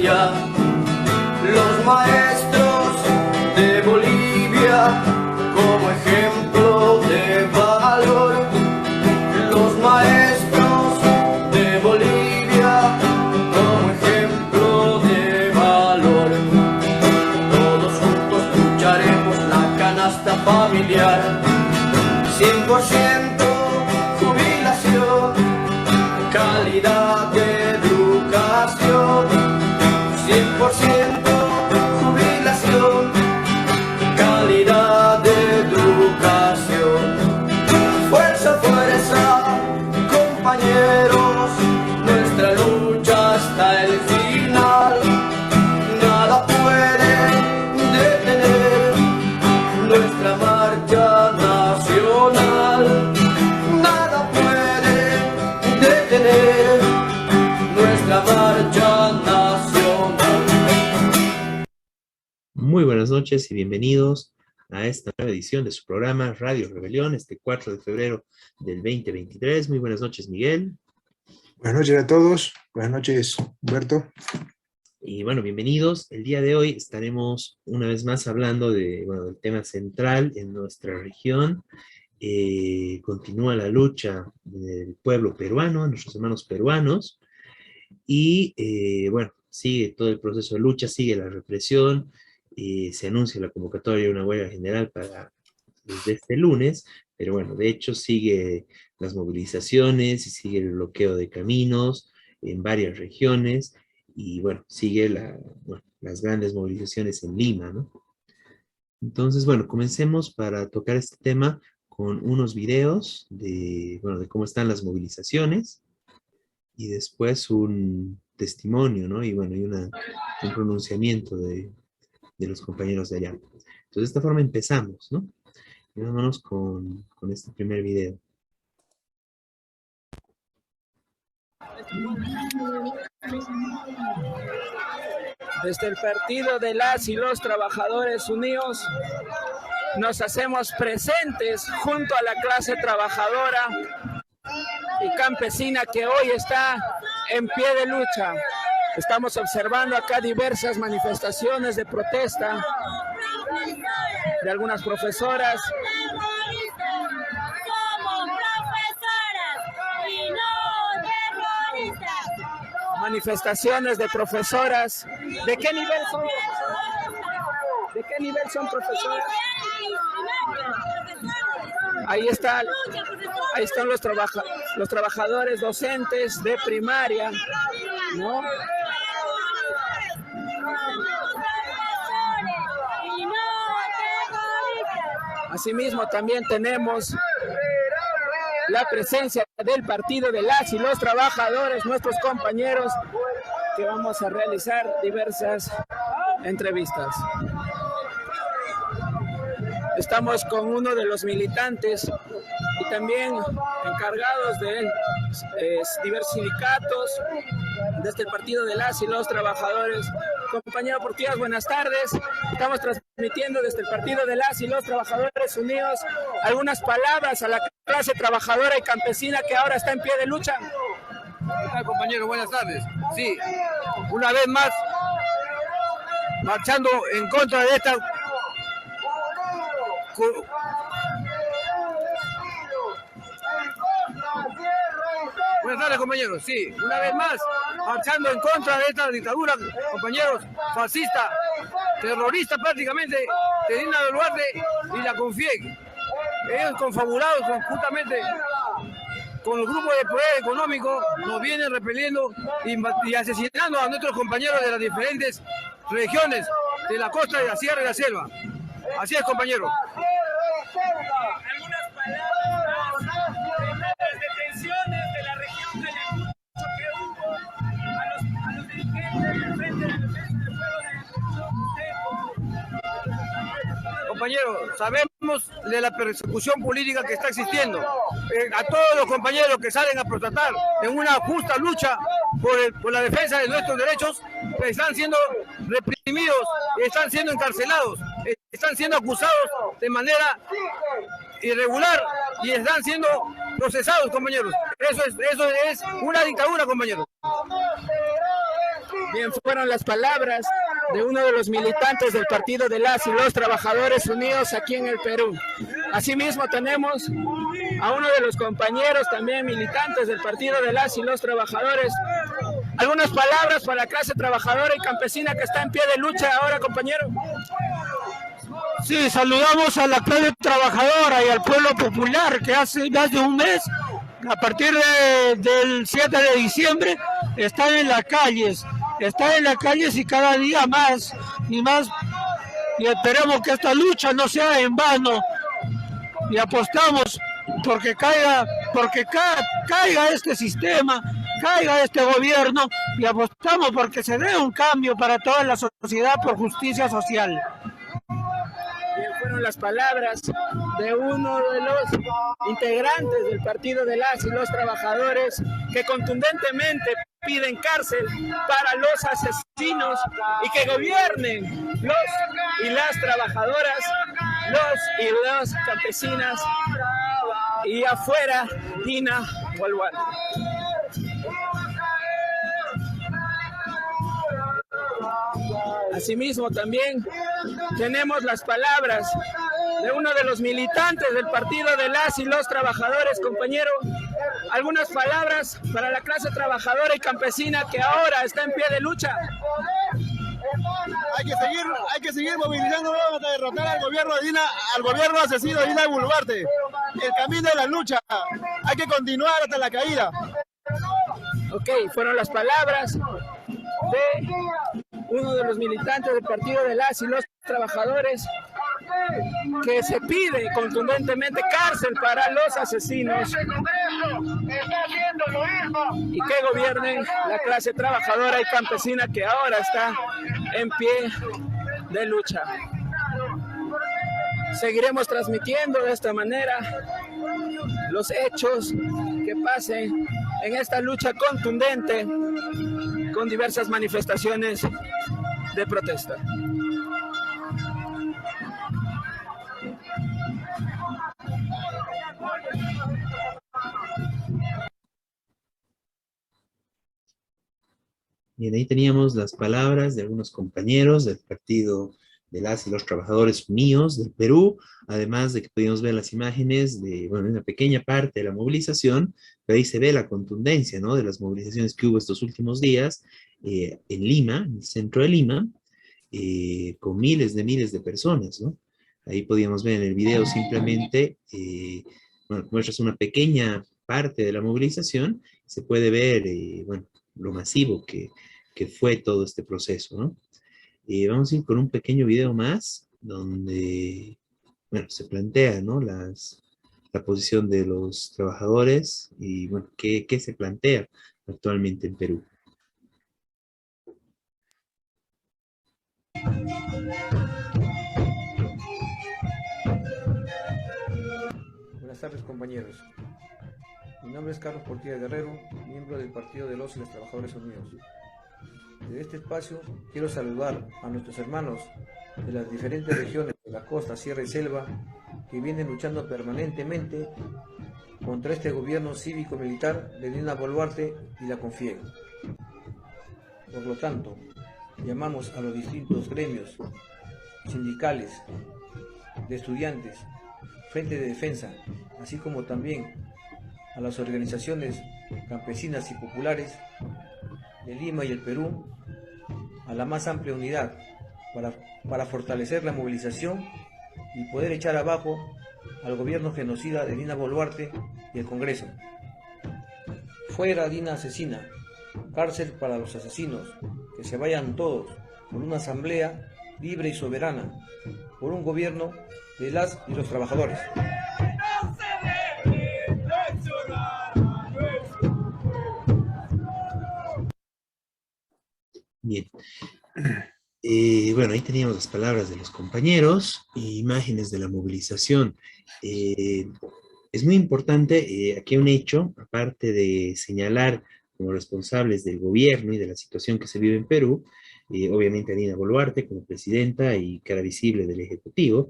familia. Los maestros de Bolivia como ejemplo de valor. Los maestros de Bolivia como ejemplo de valor. Todos juntos lucharemos la canasta familiar. 100% jubilación, calidad de educación. 100% jubilación, calidad de educación. Fuerza, fuerza, compañeros, nuestra lucha hasta el final. Nada puede detener nuestra marcha nacional. Nada puede detener nuestra marcha nacional. Muy buenas noches y bienvenidos a esta nueva edición de su programa Radio Rebelión, este 4 de febrero del 2023. Muy buenas noches, Miguel. Buenas noches a todos. Buenas noches, Humberto. Y bueno, bienvenidos. El día de hoy estaremos una vez más hablando del tema central en nuestra región. Continúa la lucha del pueblo peruano, nuestros hermanos peruanos, y sigue todo el proceso de lucha, sigue la represión. Se anuncia la convocatoria de una huelga general desde este lunes, pero bueno, de hecho sigue las movilizaciones y sigue el bloqueo de caminos en varias regiones, y bueno, sigue las grandes movilizaciones en Lima, ¿no? Entonces, bueno, comencemos para tocar este tema con unos videos de cómo están las movilizaciones, y después un testimonio, ¿no? Y bueno, un pronunciamiento de los compañeros de allá. Entonces, de esta forma empezamos, ¿no? Y vámonos con este primer video. Desde el Partido de las y los Trabajadores Unidos nos hacemos presentes junto a la clase trabajadora y campesina que hoy está en pie de lucha. Estamos observando acá diversas manifestaciones de protesta de algunas profesoras. Manifestaciones de profesoras. ¿De qué nivel son? ¿De qué nivel son profesoras? Ahí están los trabajadores docentes de primaria, ¿no? Asimismo, también tenemos la presencia del Partido de las y los Trabajadores, nuestros compañeros, que vamos a realizar diversas entrevistas. Estamos con uno de los militantes y también encargados de diversos sindicatos desde el Partido de las y los Trabajadores. Compañero Portillas, buenas tardes. Estamos transmitiendo desde el Partido de las y los Trabajadores Unidos algunas palabras a la clase trabajadora y campesina que ahora está en pie de lucha. Hola, compañero, buenas tardes. Sí, una vez más, marchando en contra de esta... Buenas tardes, compañeros. Sí, una vez más, marchando en contra de esta dictadura, compañeros, fascista, terrorista prácticamente, de Dina Boluarte y la CONFIEC. Ellos confabulados conjuntamente con los grupos de poder económico nos vienen repeliendo y asesinando a nuestros compañeros de las diferentes regiones de la costa, de la sierra y la selva. Así es, compañero. Algunas palabras, las detenciones de la región de Ayacucho que hubo a los dirigentes del Frente de la Defensa del Pueblo de Ayacucho. Compañero, sabemos de la persecución política que está existiendo. A todos los compañeros que salen a protestar en una justa lucha por la defensa de nuestros derechos, están siendo reprimidos, están siendo encarcelados, están siendo acusados de manera irregular y están siendo procesados, compañeros. Eso es una dictadura, compañeros. Bien, fueron las palabras de uno de los militantes del Partido de las y los Trabajadores Unidos aquí en el Perú. Asimismo tenemos a uno de los compañeros también militantes del Partido de las y los Trabajadores. Algunas palabras para la clase trabajadora y campesina que está en pie de lucha ahora, compañero. Sí, saludamos a la clase trabajadora y al pueblo popular que hace más de un mes, a partir del 7 de diciembre, están en las calles y cada día más y más, y esperemos que esta lucha no sea en vano, y apostamos porque caiga este sistema, caiga este gobierno, y apostamos porque se dé un cambio para toda la sociedad por justicia social. Bien, fueron las palabras de uno de los integrantes del Partido de las y los Trabajadores que contundentemente piden cárcel para los asesinos y que gobiernen los y las trabajadoras, los y las campesinas, y afuera Dina Boluarte. Asimismo también tenemos las palabras de uno de los militantes del Partido de las y los Trabajadores, compañero. Algunas palabras para la clase trabajadora y campesina que ahora está en pie de lucha. Hay que seguir movilizando hasta derrotar al gobierno asesino de Dina Boluarte. El camino de la lucha, hay que continuar hasta la caída. Ok, fueron las palabras de uno de los militantes del Partido de las y los Trabajadores que se pide contundentemente cárcel para los asesinos y que gobiernen la clase trabajadora y campesina que ahora está en pie de lucha. Seguiremos transmitiendo de esta manera los hechos que pasen en esta lucha contundente con diversas manifestaciones de protesta. Bien, ahí teníamos las palabras de algunos compañeros del Partido de las y los Trabajadores Unidos del Perú, además de que pudimos ver las imágenes de, bueno, una pequeña parte de la movilización, pero ahí se ve la contundencia, ¿no?, de las movilizaciones que hubo estos últimos días en Lima, en el centro de Lima, con miles de personas, ¿no? Ahí podíamos ver en el video simplemente, bueno, muestras una pequeña parte de la movilización, se puede ver, bueno, lo masivo que fue todo este proceso, ¿no? Vamos a ir con un pequeño video más, donde, bueno, se plantea, ¿no?, la posición de los trabajadores y, bueno, qué se plantea actualmente en Perú. Buenas tardes, compañeros. Mi nombre es Carlos Portilla Guerrero, miembro del Partido de los y los Trabajadores Unidos. Desde este espacio quiero saludar a nuestros hermanos de las diferentes regiones de la costa, sierra y selva que vienen luchando permanentemente contra este gobierno cívico-militar de Dina Boluarte y la CONFIEG. Por lo tanto, llamamos a los distintos gremios sindicales, de estudiantes, Frente de Defensa, así como también a las organizaciones campesinas y populares de Lima y el Perú, a la más amplia unidad para fortalecer la movilización y poder echar abajo al gobierno genocida de Dina Boluarte y el Congreso. Fuera Dina asesina, cárcel para los asesinos, que se vayan todos por una asamblea libre y soberana, por un gobierno de las y los trabajadores. Bien. Bueno, ahí teníamos las palabras de los compañeros, imágenes de la movilización. Es muy importante, aquí hay un hecho, aparte de señalar como responsables del gobierno y de la situación que se vive en Perú, obviamente a Dina Boluarte como presidenta y cara visible del Ejecutivo,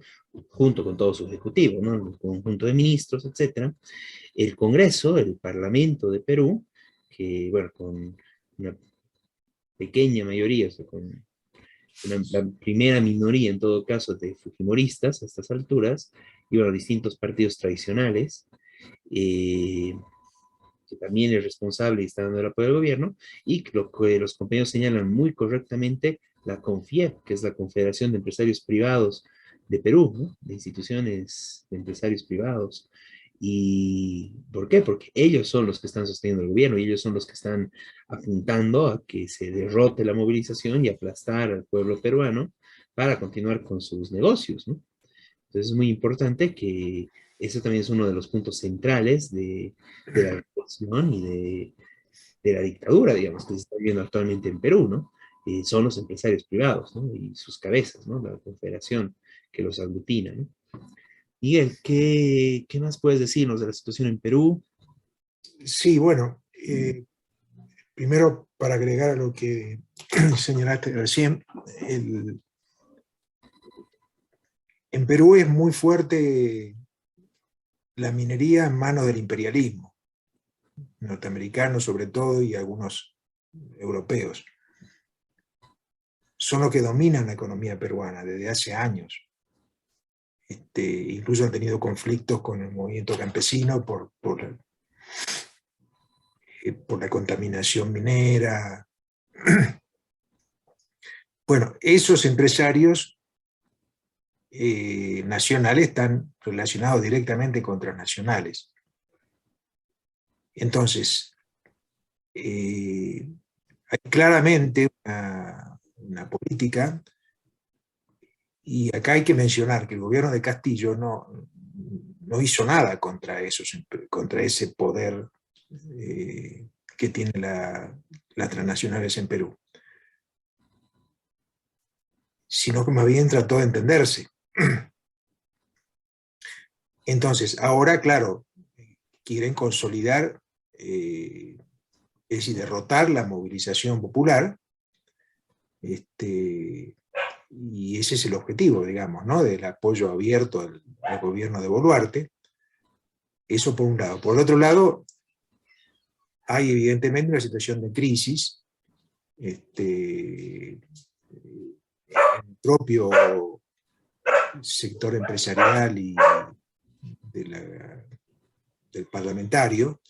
junto con todo su Ejecutivo, ¿no?, el conjunto de ministros, etc. El Congreso, el Parlamento de Perú, que, bueno, con una pequeña mayoría, o sea, con la primera minoría en todo caso de fujimoristas a estas alturas, y bueno, distintos partidos tradicionales, que también es responsable y está dando el apoyo al gobierno, y lo que los compañeros señalan muy correctamente, la CONFIEP, que es la Confederación de Empresarios Privados de Perú, ¿no? De instituciones de empresarios privados. ¿Y por qué? Porque ellos son los que están sosteniendo el gobierno y ellos son los que están apuntando a que se derrote la movilización y aplastar al pueblo peruano para continuar con sus negocios, ¿no? Entonces es muy importante que eso también es uno de los puntos centrales de la represión y de la dictadura, digamos, que se está viviendo actualmente en Perú, ¿no? Son los empresarios privados, ¿no? Y sus cabezas, ¿no? La confederación que los aglutina, ¿no? Miguel, ¿qué más puedes decirnos de la situación en Perú? Sí, bueno, primero para agregar a lo que señalaste recién, en Perú es muy fuerte la minería en manos del imperialismo, norteamericano sobre todo y algunos europeos. Son los que dominan la economía peruana desde hace años. Incluso han tenido conflictos con el movimiento campesino por la contaminación minera. Bueno, esos empresarios nacionales están relacionados directamente con transnacionales. Entonces, hay claramente una política, y acá hay que mencionar que el gobierno de Castillo no hizo nada contra ese poder que tienen las transnacionales en Perú, sino que más bien trató de entenderse. Entonces, ahora, claro, quieren consolidar, es decir, derrotar la movilización popular, y ese es el objetivo, digamos, ¿no? Del apoyo abierto al gobierno de Boluarte. Eso por un lado. Por el otro lado, hay evidentemente una situación de crisis en el propio sector empresarial y del parlamentario.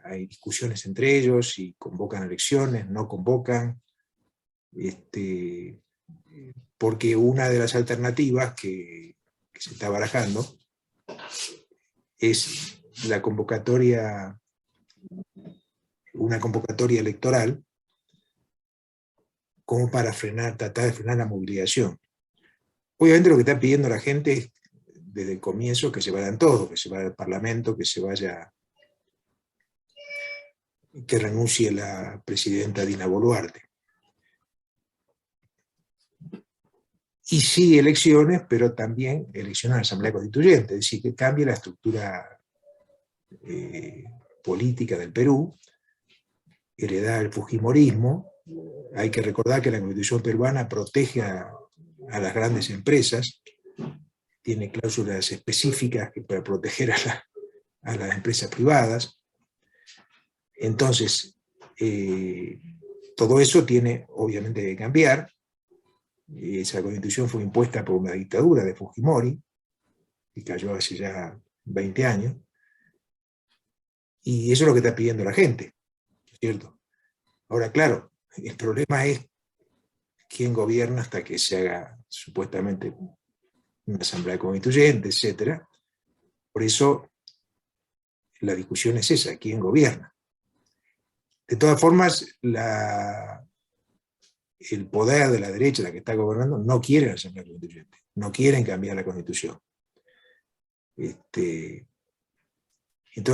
Hay discusiones entre ellos y convocan elecciones, no convocan, porque una de las alternativas que se está barajando es una convocatoria electoral como para tratar de frenar la movilización. Obviamente lo que está pidiendo la gente es, desde el comienzo, que se vayan todos, que se vaya al Parlamento, que renuncie la presidenta Dina Boluarte. Y sí elecciones, pero también elecciones a la Asamblea Constituyente, es decir, que cambie la estructura política del Perú, heredada del fujimorismo. Hay que recordar que la Constitución peruana protege a las grandes empresas, tiene cláusulas específicas para proteger a las empresas privadas. Entonces, todo eso tiene obviamente que cambiar. Esa Constitución fue impuesta por una dictadura de Fujimori, que cayó hace ya 20 años, y eso es lo que está pidiendo la gente, ¿cierto? Ahora, claro, el problema es quién gobierna hasta que se haga supuestamente una asamblea constituyente, etc. Por eso la discusión es esa, quién gobierna. De todas formas, el poder de la derecha, la que está gobernando, no quiere la asamblea constituyente, no quieren cambiar la Constitución. Entonces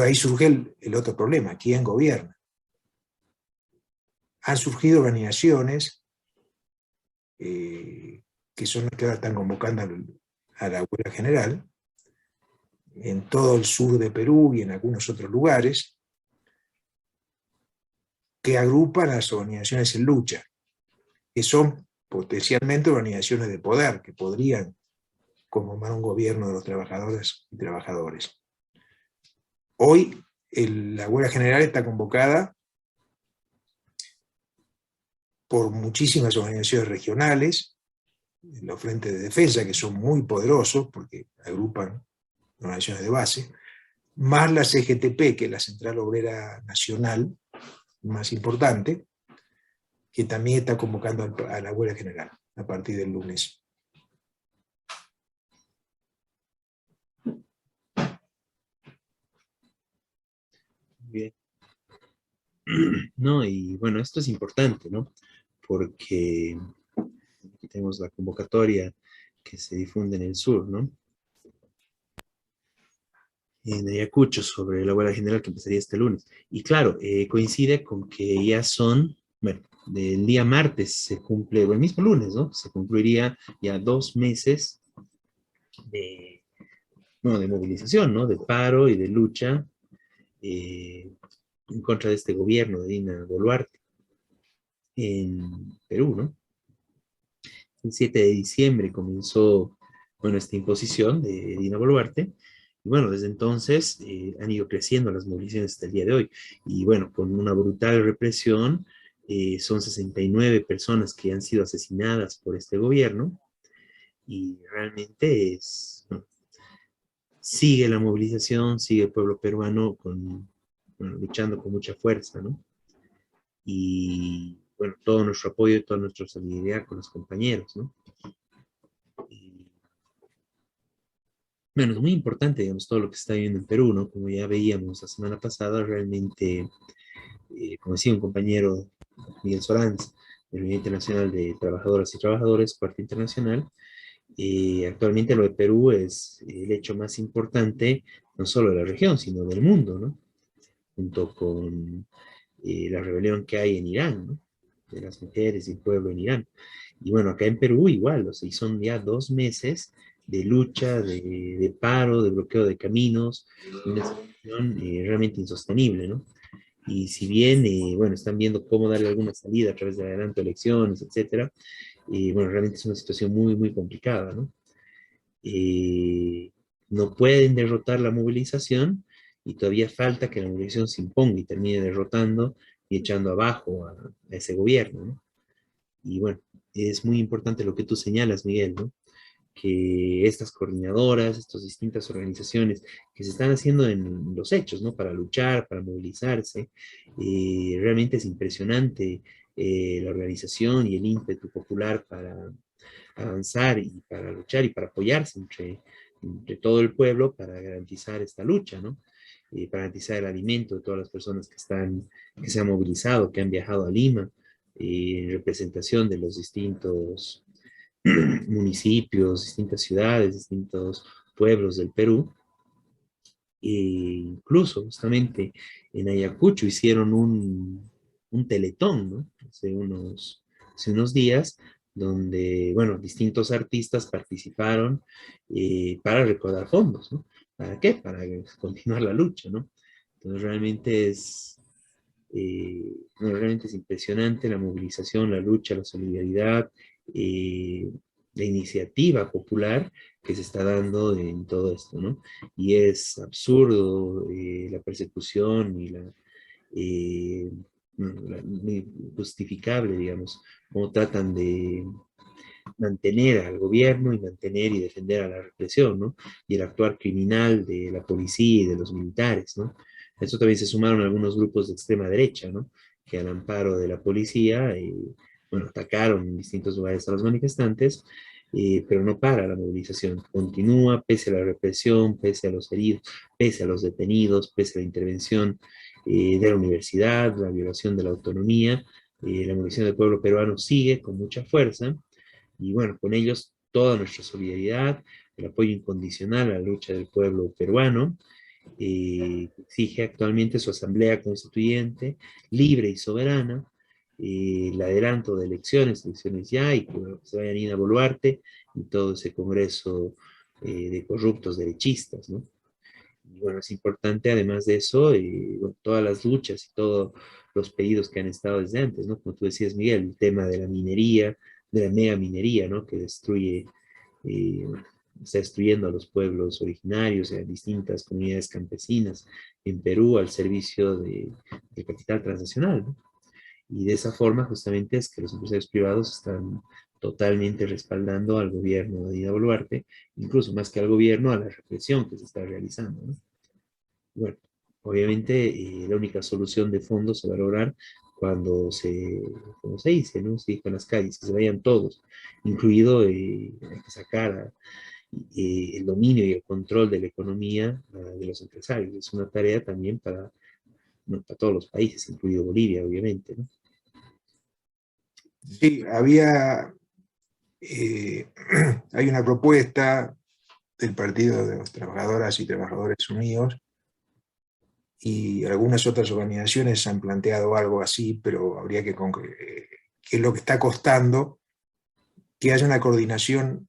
ahí surge el otro problema, ¿quién gobierna? Han surgido organizaciones que son las que ahora están convocando a la huelga general en todo el sur de Perú y en algunos otros lugares, que agrupan a las organizaciones en lucha, que son potencialmente organizaciones de poder, que podrían conformar un gobierno de los trabajadores y trabajadores. Hoy la huelga general está convocada por muchísimas organizaciones regionales, los frentes de defensa, que son muy poderosos porque agrupan organizaciones de base, más la CGTP, que es la Central Obrera Nacional más importante, que también está convocando a la huelga general a partir del lunes. Bien. No, y bueno, esto es importante, ¿no? Porque aquí tenemos la convocatoria que se difunde en el sur, ¿no? En Ayacucho, sobre la huelga general que empezaría este lunes. Y claro, coincide con que ya son, bueno, del día martes se cumple, o el mismo lunes, ¿no? Se cumpliría ya 2 meses de, bueno, de movilización, ¿no? De paro y de lucha en contra de este gobierno de Dina Boluarte en Perú, ¿no? El 7 de diciembre comenzó, bueno, esta imposición de Dina Boluarte. Y bueno, desde entonces han ido creciendo las movilizaciones hasta el día de hoy. Y bueno, con una brutal represión, son 69 personas que han sido asesinadas por este gobierno. Y realmente es, bueno, sigue la movilización, sigue el pueblo peruano con, bueno, luchando con mucha fuerza, ¿no? Y bueno, todo nuestro apoyo y toda nuestra solidaridad con los compañeros, ¿no? Y, bueno, es muy importante, digamos, todo lo que se está viviendo en Perú, ¿no? Como ya veíamos la semana pasada, realmente, como decía un compañero, Miguel Soranz, del Unión Internacional de Trabajadoras y Trabajadores, Cuarta Internacional, actualmente lo de Perú es el hecho más importante, no solo de la región, sino del mundo, ¿no? Junto con la rebelión que hay en Irán, ¿no? De las mujeres y el pueblo en Irán. Y bueno, acá en Perú igual, o sea, y son ya 2 meses de lucha, de paro, de bloqueo de caminos, una situación realmente insostenible, ¿no? Y si bien, bueno, están viendo cómo darle alguna salida a través de adelanto de elecciones, etcétera, bueno, realmente es una situación muy, muy complicada, ¿no? No pueden derrotar la movilización y todavía falta que la movilización se imponga y termine derrotando y echando abajo a ese gobierno, ¿no? Y bueno, es muy importante lo que tú señalas, Miguel, ¿no? Que estas coordinadoras, estas distintas organizaciones que se están haciendo en los hechos, ¿no? Para luchar, para movilizarse, realmente es impresionante la organización y el ímpetu popular para avanzar y para luchar y para apoyarse entre todo el pueblo para garantizar esta lucha, ¿no? Para garantizar el alimento de todas las personas que se han movilizado, que han viajado a Lima, en representación de los distintos municipios, distintas ciudades, distintos pueblos del Perú. Incluso justamente en Ayacucho hicieron un teletón, ¿no? Hace unos días, donde, bueno, distintos artistas participaron para recaudar fondos, ¿no? ¿Para qué? Para continuar la lucha, ¿no? Entonces realmente es impresionante la movilización, la lucha, la solidaridad, la iniciativa popular que se está dando en todo esto, ¿no? Y es absurdo la persecución y justificable, digamos, cómo tratan de mantener al gobierno y mantener y defender a la represión, ¿no? Y el actuar criminal de la policía y de los militares, ¿no? A eso también se sumaron algunos grupos de extrema derecha, ¿no? Que al amparo de la policía, bueno, atacaron en distintos lugares a los manifestantes, pero no para la movilización, continúa pese a la represión, pese a los heridos, pese a los detenidos, pese a la intervención de la universidad, la violación de la autonomía, la movilización del pueblo peruano sigue con mucha fuerza, y bueno, con ellos toda nuestra solidaridad, el apoyo incondicional a la lucha del pueblo peruano, exige actualmente su asamblea constituyente libre y soberana, el adelanto de elecciones ya, y que bueno, se vayan a Dina Boluarte y todo ese congreso de corruptos derechistas, ¿no? Y bueno, es importante además de eso, bueno, todas las luchas y todos los pedidos que han estado desde antes, ¿no? Como tú decías, Miguel, el tema de la minería, de la mega minería, ¿no? Que destruye, bueno, está destruyendo a los pueblos originarios y a distintas comunidades campesinas en Perú al servicio del capital transnacional, ¿no? Y de esa forma justamente es que los empresarios privados están totalmente respaldando al gobierno de Dina Boluarte, incluso más que al gobierno, a la represión que se está realizando, ¿no? Bueno, obviamente la única solución de fondo se va a lograr cuando como se dice, ¿no? Se dijo en las calles, que se vayan todos, incluido hay que sacar el dominio y el control de la economía de los empresarios. Es una tarea también para, bueno, para todos los países, incluido Bolivia, obviamente, ¿no? Sí, hay una propuesta del Partido de los Trabajadoras y Trabajadores Unidos, y algunas otras organizaciones han planteado algo así, pero habría que qué es lo que está costando que haya una coordinación,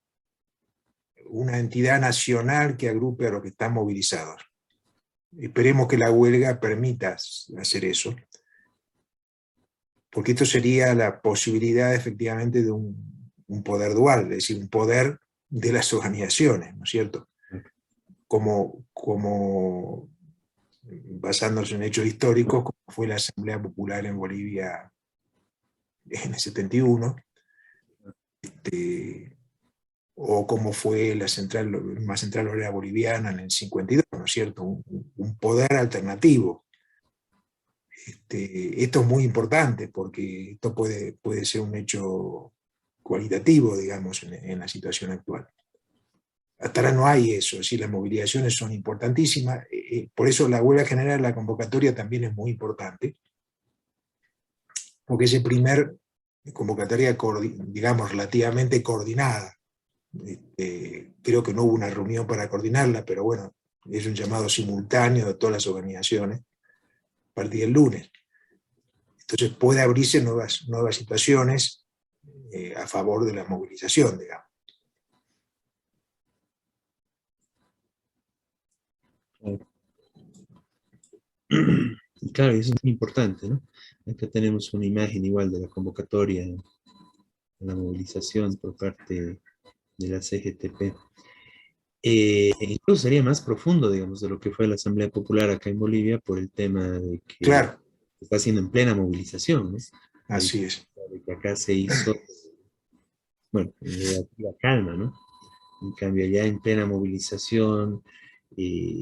una entidad nacional que agrupe a los que están movilizados. Esperemos que la huelga permita hacer eso, porque esto sería la posibilidad efectivamente de un poder dual, es decir, un poder de las organizaciones, ¿no es cierto? Como basándose en hechos históricos, como fue la Asamblea Popular en Bolivia en el 71, o como fue la más central obrera boliviana en el 52, ¿no es cierto? Un poder alternativo. Esto es muy importante porque esto puede ser un hecho cualitativo, digamos, en la situación actual. Hasta ahora no hay eso, es decir, las movilizaciones son importantísimas, por eso la huelga general, la convocatoria también es muy importante, porque es el primer convocatoria, digamos, relativamente coordinada. Creo que no hubo una reunión para coordinarla, pero bueno, es un llamado simultáneo de todas las organizaciones a partir del lunes. Entonces puede abrirse nuevas situaciones a favor de la movilización, digamos. Y claro, eso es muy importante, ¿no? Acá tenemos una imagen igual de la convocatoria a la movilización por parte de la CGTP. Incluso sería más profundo, digamos, de lo que fue la Asamblea Popular acá en Bolivia por el tema de que Claro, está haciendo en plena movilización, ¿no? así es. De que acá se hizo, bueno, en relativa calma, ¿no? En cambio, allá en plena movilización,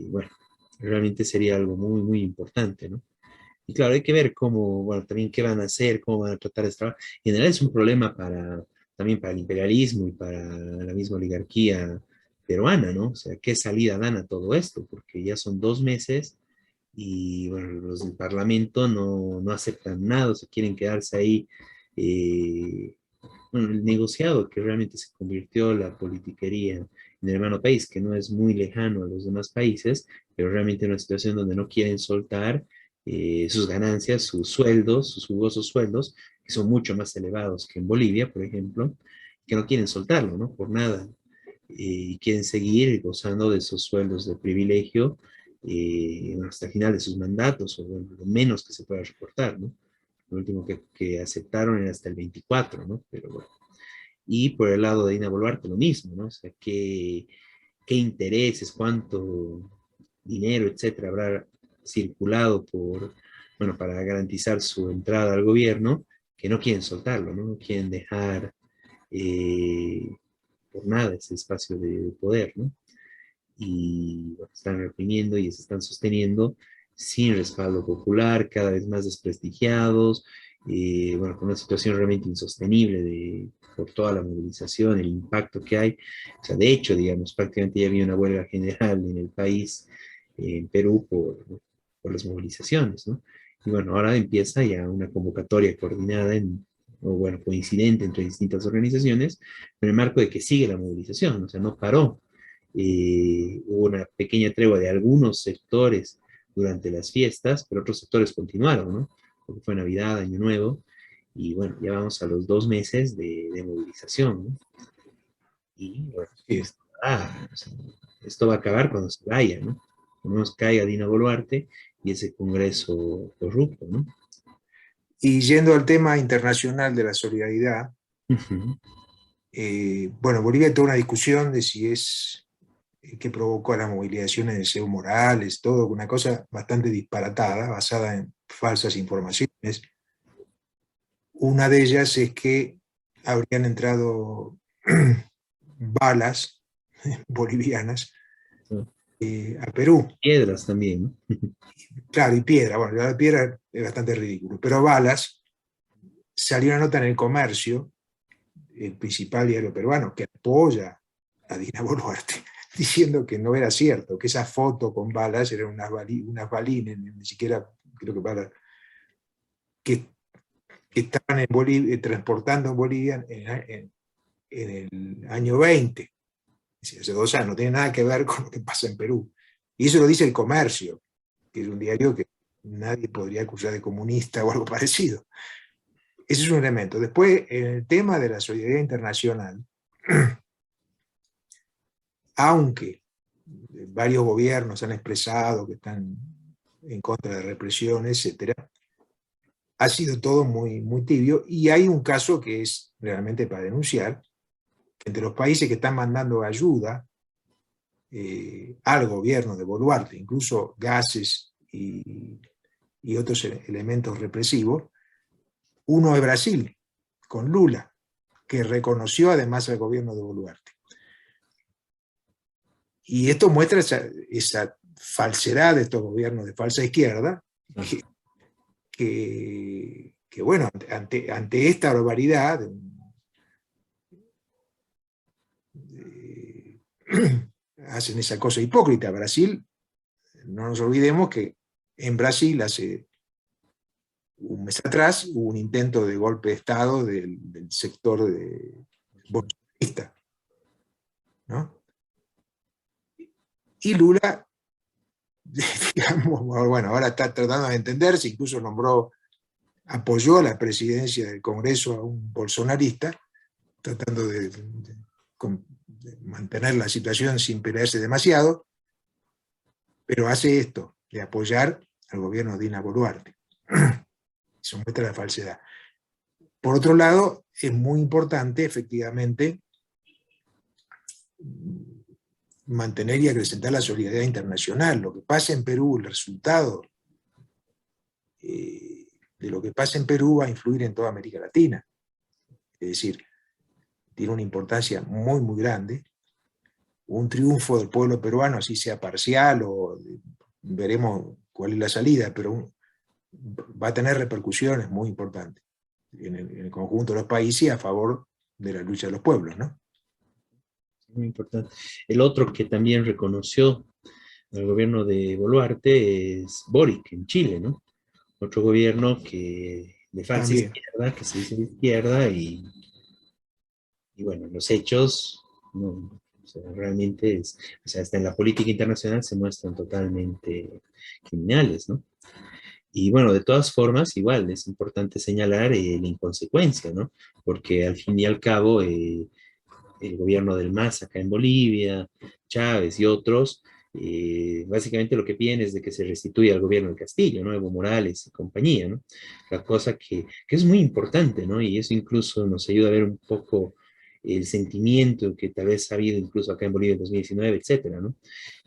bueno, realmente sería algo muy, muy importante, ¿no? Y claro, hay que ver cómo, bueno, también qué van a hacer, cómo van a tratar este trabajo. En general es un problema también para el imperialismo y para la misma oligarquía peruana, ¿no? O sea, ¿qué salida dan a todo esto? Porque ya son 2 meses y, bueno, los del Parlamento no aceptan nada, o sea, quieren quedarse ahí. Bueno, el negociado que realmente se convirtió la politiquería en el hermano país, que no es muy lejano a los demás países, pero realmente en una situación donde no quieren soltar sus ganancias, sus sueldos, sus jugosos sueldos, que son mucho más elevados que en Bolivia, por ejemplo, que no quieren soltarlo, ¿no? Por nada. Y quieren seguir gozando de esos sueldos de privilegio hasta el final de sus mandatos, o bueno, lo menos que se pueda reportar, ¿no? Lo último que aceptaron era hasta el 24, ¿no? Pero bueno. Y por el lado de Dina Boluarte lo mismo, ¿no? O sea, qué intereses, cuánto dinero, etcétera, habrá circulado bueno, para garantizar su entrada al gobierno, que no quieren soltarlo, ¿no? No quieren dejar por nada ese espacio de poder, ¿no? Y bueno, están reprimiendo y se están sosteniendo sin respaldo popular, cada vez más desprestigiados, bueno, con una situación realmente insostenible por toda la movilización, el impacto que hay. O sea, de hecho, digamos, prácticamente ya había una huelga general en el país, en Perú, por las movilizaciones, ¿no? Y bueno, ahora empieza ya una convocatoria coordinada, o bueno, coincidente entre distintas organizaciones, en el marco de que sigue la movilización, o sea, no paró. Hubo una pequeña tregua de algunos sectores durante las fiestas, pero otros sectores continuaron, ¿no? Porque fue Navidad, Año Nuevo, y bueno, ya vamos a los 2 meses de movilización, ¿no? Y bueno, Sí. esto va a acabar cuando se vaya, ¿no? Cuando nos caiga Dina Boluarte y ese Congreso corrupto, ¿no? Y yendo al tema internacional de la solidaridad, Uh-huh. Bueno, Bolivia tuvo una discusión de si es que provocó las movilizaciones de Evo Morales, todo, una cosa bastante disparatada, basada en falsas informaciones. Una de ellas es que habrían entrado balas bolivianas a Perú. Piedras también, ¿no? Claro, y piedra. Bueno, la piedra es bastante ridículo, pero balas. Salió una nota en El Comercio, el principal diario peruano, que apoya a Dina Boluarte, diciendo que no era cierto, que esa foto con balas eran unas balines, ni siquiera creo que balas, que estaban en Bolivia, transportando en Bolivia en el año 20, hace 2 años, no tiene nada que ver con lo que pasa en Perú. Y eso lo dice El Comercio, que es un diario que nadie podría acusar de comunista o algo parecido. Ese es un elemento. Después, en el tema de la solidaridad internacional, aunque varios gobiernos han expresado que están en contra de represión, etc., ha sido todo muy, muy tibio, y hay un caso que es realmente para denunciar, que entre los países que están mandando ayuda al gobierno de Boluarte, incluso gases y otros elementos represivos, uno es Brasil, con Lula, que reconoció además al gobierno de Boluarte. Y esto muestra esa falsedad de estos gobiernos de falsa izquierda, que bueno, ante esta barbaridad, hacen esa cosa hipócrita. Brasil, no nos olvidemos que en Brasil hace un mes atrás hubo un intento de golpe de Estado del sector bolsonarista, ¿no? Y Lula, digamos, bueno, ahora está tratando de entenderse, incluso apoyó la presidencia del Congreso a un bolsonarista, tratando de mantener la situación sin pelearse demasiado, pero hace esto, de apoyar al gobierno de Dina Boluarte. Eso muestra la falsedad. Por otro lado, es muy importante, efectivamente, mantener y acrecentar la solidaridad internacional. Lo que pasa en Perú, el resultado de lo que pasa en Perú va a influir en toda América Latina. Es decir, tiene una importancia muy, muy grande. Un triunfo del pueblo peruano, así sea parcial, o veremos cuál es la salida, pero va a tener repercusiones muy importantes en el conjunto de los países a favor de la lucha de los pueblos, ¿no? Muy importante. El otro que también reconoció al gobierno de Boluarte es Boric, en Chile, ¿no? Otro gobierno que de falsa También. izquierda, que se dice de izquierda, y bueno, los hechos, no, o sea, realmente o sea, hasta en la política internacional se muestran totalmente criminales, ¿no? Y bueno, de todas formas, igual es importante señalar la inconsecuencia, ¿no? Porque al fin y al cabo, el gobierno del MAS acá en Bolivia, Chávez y otros, básicamente lo que piden es de que se restituya al gobierno de Castillo, ¿no? Evo Morales y compañía, ¿no? La cosa que es muy importante, ¿no? Y eso incluso nos ayuda a ver un poco el sentimiento que tal vez ha habido incluso acá en Bolivia en 2019, etcétera, ¿no?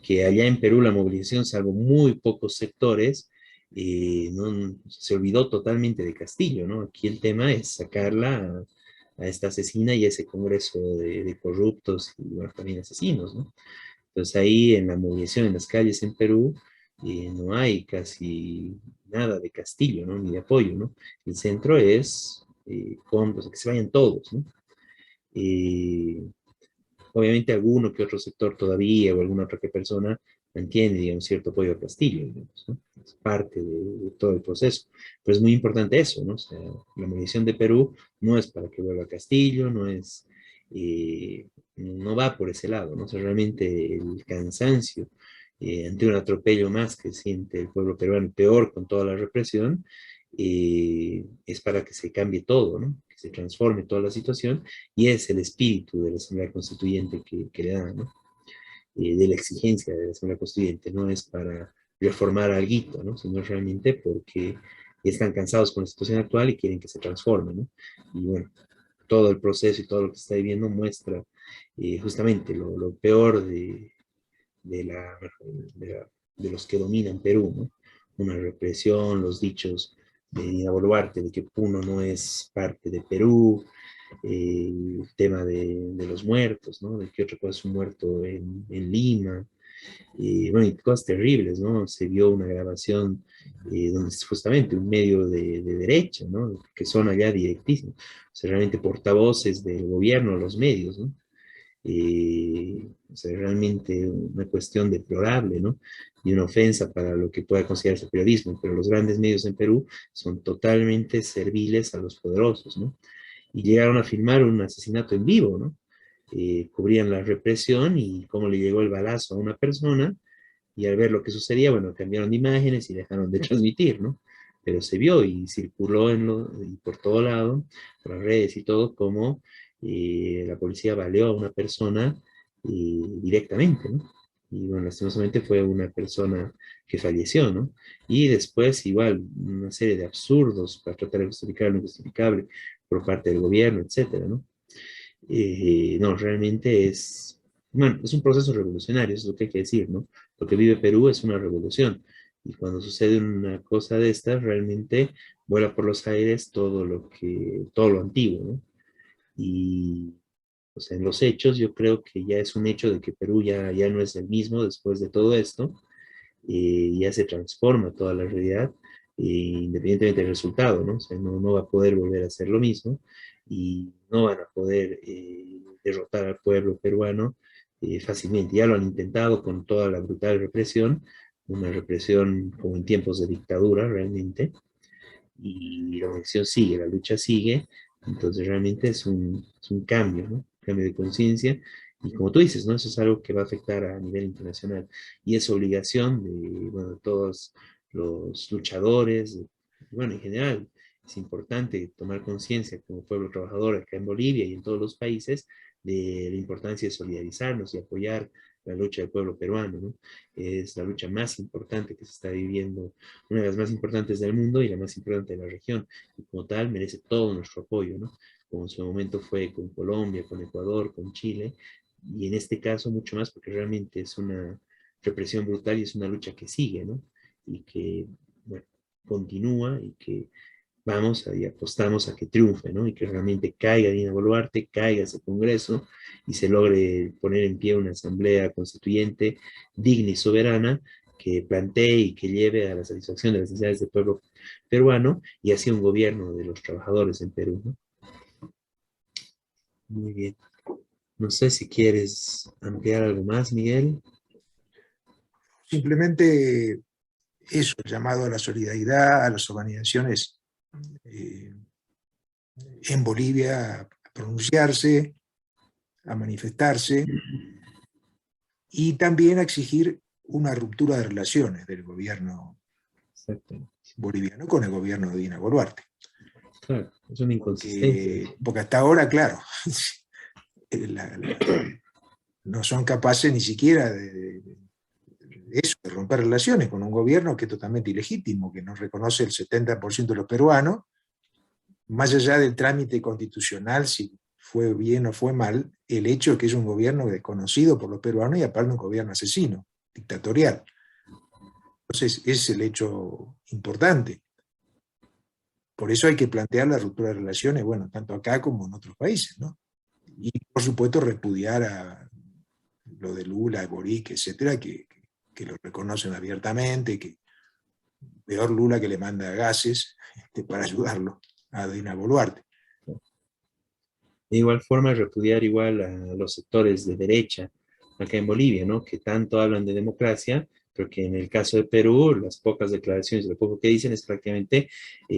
Que allá en Perú la movilización, salvo muy pocos sectores, no, se olvidó totalmente de Castillo, ¿no? Aquí el tema es sacarla a esta asesina y a ese congreso de corruptos y bueno, también asesinos, ¿no? Entonces ahí en la movilización en las calles en Perú no hay casi nada de Castillo, ¿no? Ni de apoyo, ¿no? El centro es o sea, que se vayan todos, ¿no? Obviamente alguno que otro sector todavía o alguna otra que persona mantiene, digamos, cierto apoyo a Castillo, digamos, ¿no? Es parte de todo el proceso. Pero es muy importante eso, ¿no? O sea, la movilización de Perú no es para que vuelva a Castillo, no va por ese lado, ¿no? O sea, realmente el cansancio ante un atropello más que siente el pueblo peruano, peor con toda la represión, es para que se cambie todo, ¿no? Que se transforme toda la situación, y es el espíritu de la Asamblea Constituyente que le da, ¿no? De la exigencia de la Asamblea Constituyente, no es para reformar algo, ¿no? Sino realmente porque están cansados con la situación actual y quieren que se transforme, ¿no? Y bueno, todo el proceso y todo lo que se está viviendo muestra justamente lo peor de los que dominan Perú, ¿no? Una represión, los dichos de Dina Boluarte, de que Puno no es parte de Perú, el tema de los muertos, ¿no? De que otro cosa es un muerto en Lima, bueno, y cosas terribles, ¿no? Se vio una grabación donde es justamente un medio de derecha, ¿no? Que son allá directísimos, o sea, realmente portavoces del gobierno, los medios, ¿no? O sea, realmente una cuestión deplorable, ¿no? Y una ofensa para lo que pueda considerarse periodismo, pero los grandes medios en Perú son totalmente serviles a los poderosos, ¿no? Y llegaron a filmar un asesinato en vivo, ¿no? Cubrían la represión y cómo le llegó el balazo a una persona, y al ver lo que sucedía, bueno, cambiaron de imágenes y dejaron de transmitir, ¿no? Pero se vio y circuló y por todo lado, por las redes y todo, como la policía baleó a una persona directamente, ¿no? Y bueno, lastimosamente fue una persona que falleció, ¿no? Y después, igual, una serie de absurdos para tratar de justificar lo injustificable por parte del gobierno, etcétera, ¿no? No, realmente bueno, es un proceso revolucionario, eso es lo que hay que decir, ¿no? Lo que vive Perú es una revolución. Y cuando sucede una cosa de estas, realmente vuela por los aires todo lo antiguo, ¿no? Y, o sea, en los hechos, yo creo que ya es un hecho de que Perú ya no es el mismo después de todo esto, ya se transforma toda la realidad, independientemente del resultado, ¿no? O sea, no va a poder volver a hacer lo mismo y no van a poder derrotar al pueblo peruano fácilmente. Ya lo han intentado con toda la brutal represión, una represión como en tiempos de dictadura realmente, y la elección sigue, la lucha sigue, entonces realmente es un cambio, ¿no? Cambio de conciencia, y como tú dices, ¿no? Eso es algo que va a afectar a nivel internacional, y es obligación bueno, de todos los luchadores, bueno, en general, es importante tomar conciencia como pueblo trabajador acá en Bolivia y en todos los países de la importancia de solidarizarnos y apoyar la lucha del pueblo peruano, ¿no? Es la lucha más importante que se está viviendo, una de las más importantes del mundo y la más importante de la región, y como tal merece todo nuestro apoyo, ¿no? Como en su momento fue con Colombia, con Ecuador, con Chile, y en este caso mucho más porque realmente es una represión brutal y es una lucha que sigue, ¿no? Y que, bueno, continúa y que vamos y apostamos a que triunfe, ¿no? Y que realmente caiga Dina Boluarte, caiga ese Congreso y se logre poner en pie una asamblea constituyente digna y soberana que plantee y que lleve a la satisfacción de las necesidades del pueblo peruano y así un gobierno de los trabajadores en Perú, ¿no? Muy bien. No sé si quieres ampliar algo más, Miguel. Simplemente eso, llamado a la solidaridad, a las organizaciones en Bolivia a pronunciarse, a manifestarse y también a exigir una ruptura de relaciones del gobierno boliviano con el gobierno de Dina Boluarte. Claro, es una inconsistencia. Porque hasta ahora, claro, no son capaces ni siquiera de romper relaciones con un gobierno que es totalmente ilegítimo, que no reconoce el 70% de los peruanos, más allá del trámite constitucional, si fue bien o fue mal, el hecho es que es un gobierno desconocido por los peruanos y aparte un gobierno asesino, dictatorial. Entonces, ese es el hecho importante. Por eso hay que plantear la ruptura de relaciones, bueno, tanto acá como en otros países, ¿no? Y, por supuesto, repudiar a lo de Lula, Boric, etcétera, que lo reconocen abiertamente, que peor Lula que le manda gases para ayudarlo a Dina Boluarte. De igual forma, repudiar igual a los sectores de derecha acá en Bolivia, ¿no? Que tanto hablan de democracia, pero que en el caso de Perú, las pocas declaraciones, lo poco que dicen es prácticamente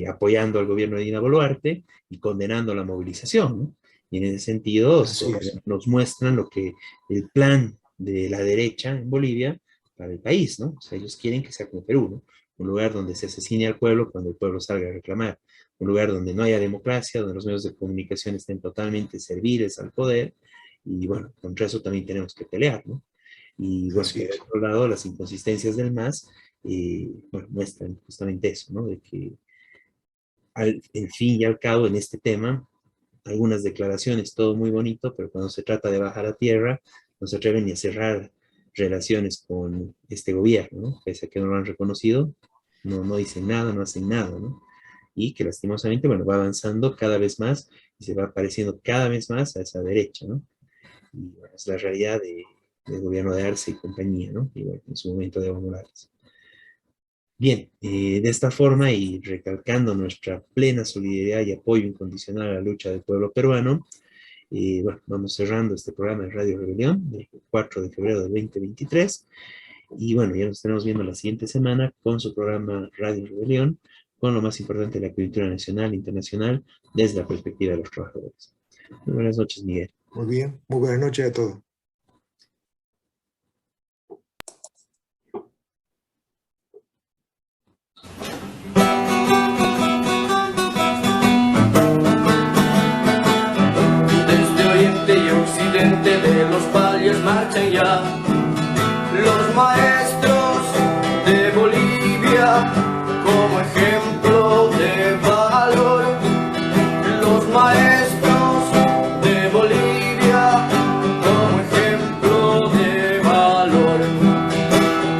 apoyando al gobierno de Dina Boluarte y condenando la movilización, ¿no? Y en ese sentido, nos muestran lo que el plan de la derecha en Bolivia para el país, ¿no? O sea, ellos quieren que sea como Perú, ¿no? Un lugar donde se asesine al pueblo cuando el pueblo salga a reclamar, un lugar donde no haya democracia, donde los medios de comunicación estén totalmente serviles al poder, y bueno, contra eso también tenemos que pelear, ¿no? Y bueno, por otro lado, las inconsistencias del MAS, bueno, muestran justamente eso, ¿no? De que en fin y al cabo en este tema, algunas declaraciones, todo muy bonito, pero cuando se trata de bajar a tierra, no se atreven ni a cerrar relaciones con este gobierno, ¿no? Pese a que no lo han reconocido, no dicen nada, no hacen nada, ¿no? y que lastimosamente, bueno, va avanzando cada vez más y se va pareciendo cada vez más a esa derecha, ¿no? Y bueno, es la realidad del gobierno de Arce y compañía, ¿no? Y bueno, en su momento de Evo Morales. Bien, de esta forma y recalcando nuestra plena solidaridad y apoyo incondicional a la lucha del pueblo peruano, bueno, vamos cerrando este programa de Radio Rebelión del 4 de febrero del 2023. Y bueno, ya nos estaremos viendo la siguiente semana con su programa Radio Rebelión, con lo más importante de la coyuntura nacional e internacional desde la perspectiva de los trabajadores. Muy buenas noches, Miguel. Muy bien, muy buenas noches a todos. Desde oriente y occidente de los valles marchan ya los maestros de Bolivia como ejemplo de valor. Los maestros de Bolivia como ejemplo de valor.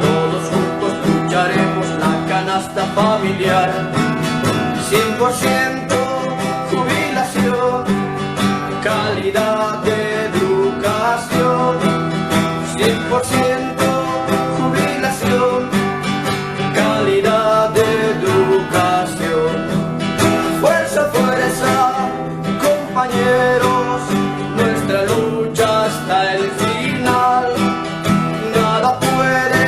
Todos juntos lucharemos la canasta familiar. 100% jubilación, calidad de educación. 100% jubilación, calidad de educación. Fuerza, fuerza, compañeros, nuestra lucha hasta el final. Nada puede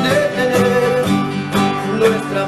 detener nuestra